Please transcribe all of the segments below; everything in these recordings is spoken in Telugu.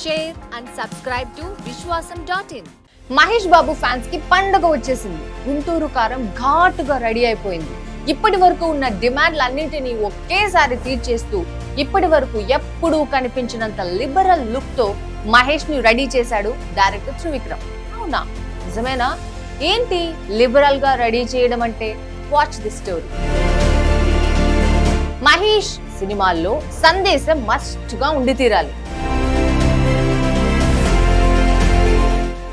share and subscribe to Vishwasam.in. Mahesh Babu fans కి పండుగ వచ్చేసింది. గుంటూరు కారం ఘాటుగా రెడీ అయిపోయింది. ఇప్పటి వరకు ఉన్న డిమాండ్లన్నింటినీ ఒకేసారి తీర్చేస్తూ ఇప్పటి వరకు ఎప్పుడూ కనిపించినంత లిబరల్ లుక్ తో మహేష్ ని రెడీ చేశాడు డైరెక్టర్ త్రివిక్రమ్. అవునా, నిజమేనా? ఏంటి లిబరల్ గా రెడీ చేయడం అంటే? Watch the story. మహేష్ సినిమాల్లో సందేశం మస్ట్ గా ఉండి తీరాలి.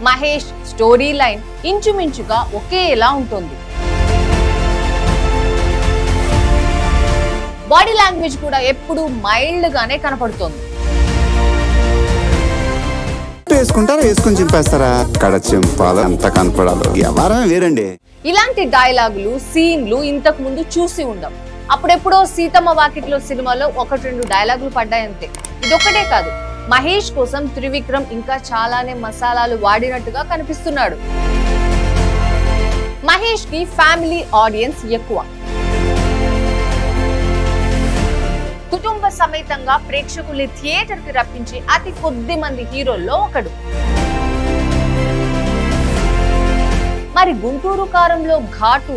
మహేష్ స్టోరీ లైన్ ఇంచుమించుగా ఒకేలా ఉంటుంది. బాడీ లాంగ్వేజ్ కూడా ఎప్పుడు మైల్డ్ గానే కనపడుతోంది. వేసుకుని చింపేస్తారా? కడ చింపాలి, అంత కనపడాలి, ఎవరైనా వేరండి. ఇలాంటి డైలాగులు సీన్లు ఇంతకు ముందు చూసి ఉండం. అప్పుడెప్పుడో సీతమ్మ వాకిట్లో సినిమాలో 1-2 డైలాగులు పడ్డాయంతే. ఇదొక్కటే కాదు, మహేష్ కోసం త్రివిక్రమ్ ఇంకా చాలానే మసాలాలు వాడినట్టుగా కనిపిస్తున్నాడు. మహేష్ కి ఫ్యామిలీ ఆడియన్స్ ఎక్కువ. కుటుంబ సమేతంగా ప్రేక్షకుల్ని థియేటర్ కి రప్పించి అతి కొద్ది మంది హీరోల్లో ఒకడు. మరి గుంటూరు కారంలో ఘాటు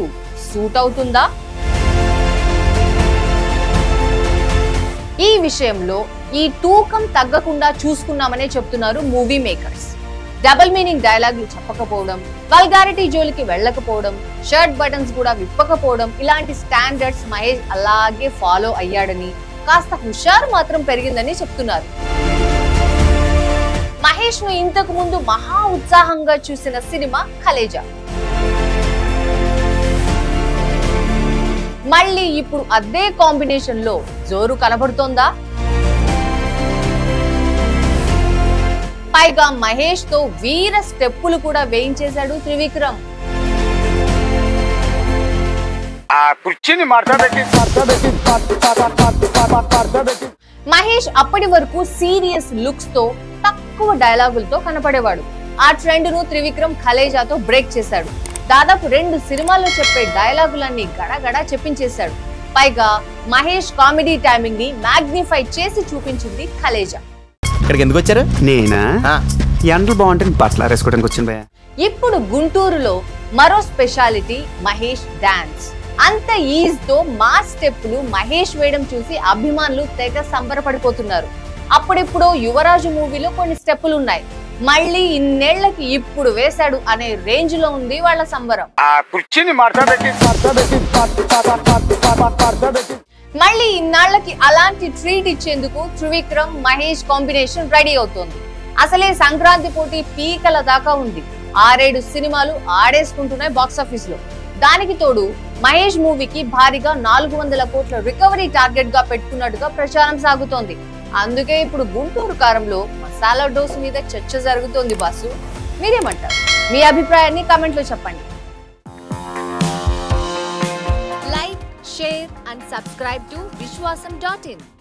సూట్ అవుతుందా? ఈ విషయంలో ఈ తూకం తగ్గకుండా చూసుకున్నామనే చెప్తున్నారు మూవీ మేకర్స్. డబుల్ మీనింగ్ డైలాగులు చెప్పకపోవడం, వల్గారిటీ జోలికి వెళ్ళకపోవడం, షర్ట్ బటన్స్ కూడా విప్పకపోవడం, ఇలాంటి స్టాండర్డ్స్ మహేష్ అలాగే ఫాలో అయ్యాడని, కాస్త హుషారు మాత్రం పెరిగిందని చెప్తున్నారు. మహేష్ ను ఇంతకు ముందు మహా ఉత్సాహంగా చూసిన సినిమా కలేజా. మళ్ళీ ఇప్పుడు అదే కాంబినేషన్ లో జోరు కనబడుతోందా? పైగా మహేష్ తో వీర స్టెప్పులు కూడా వేయించేశాడు త్రివిక్రమ్. మహేష్ అప్పటి వరకు సీరియస్ లుక్స్ తో తక్కువ డైలాగులతో కనపడేవాడు. ఆ ట్రెండ్ ను త్రివిక్రమ్ కలేజాతో బ్రేక్ చేశాడు. దాదాపు 2 సినిమాల్లో చెప్పే డైలాగులన్నీ గడగడా చెప్పించేశాడు. పైగా మహేష్ కామెడీ టైమింగ్ ని మ్యాగ్నిఫై చేసి చూపించింది కలేజా. ఇక్కడికి ఎందుకు వచ్చారు? నేనా? ఎండలు బాగుంటే బట్టలు ఆరేసుకోవడానికి వచ్చిన భయ. ఇప్పుడు గుంటూరులో మరో స్పెషాలిటీ మహేష్ డాన్స్. అంత ఈజ్ తో మాస్ స్టెప్పులు మహేష్ వేయడం చూసి అభిమానులు తెగ సంబరపడిపోతున్నారు. అప్పుడెప్పుడో యువరాజు మూవీలో కొన్ని స్టెప్పులు ఉన్నాయి, మళ్ళీ ఇన్నేళ్లకి ఇప్పుడు వేశాడు అనే రేంజ్ లో ఉంది వాళ్ళ సంబరం. మళ్ళీ ఇన్నాళ్లకి అలాంటి ట్రీట్ ఇచ్చేందుకు త్రివిక్రమ్ మహేష్ కాంబినేషన్ రెడీ అవుతోంది. అసలే సంక్రాంతి పోటీ పీకల దాకా ఉంది. 6-7 సినిమాలు ఆడేసుకుంటున్నాయి బాక్సాఫీస్ లో. దానికి తోడు మహేష్ మూవీకి భారీగా 400 కోట్ల రికవరీ టార్గెట్ గా పెట్టుకున్నట్టుగా ప్రచారం సాగుతోంది. అందుకే ఇప్పుడు గుంటూరు కారంలో మసాలా డోసు మీద చర్చ జరుగుతోంది. బాసు, మీరేమంటారు? మీ అభిప్రాయాన్ని కామెంట్ లో చెప్పండి. Like, share and subscribe to Vishwasam.in.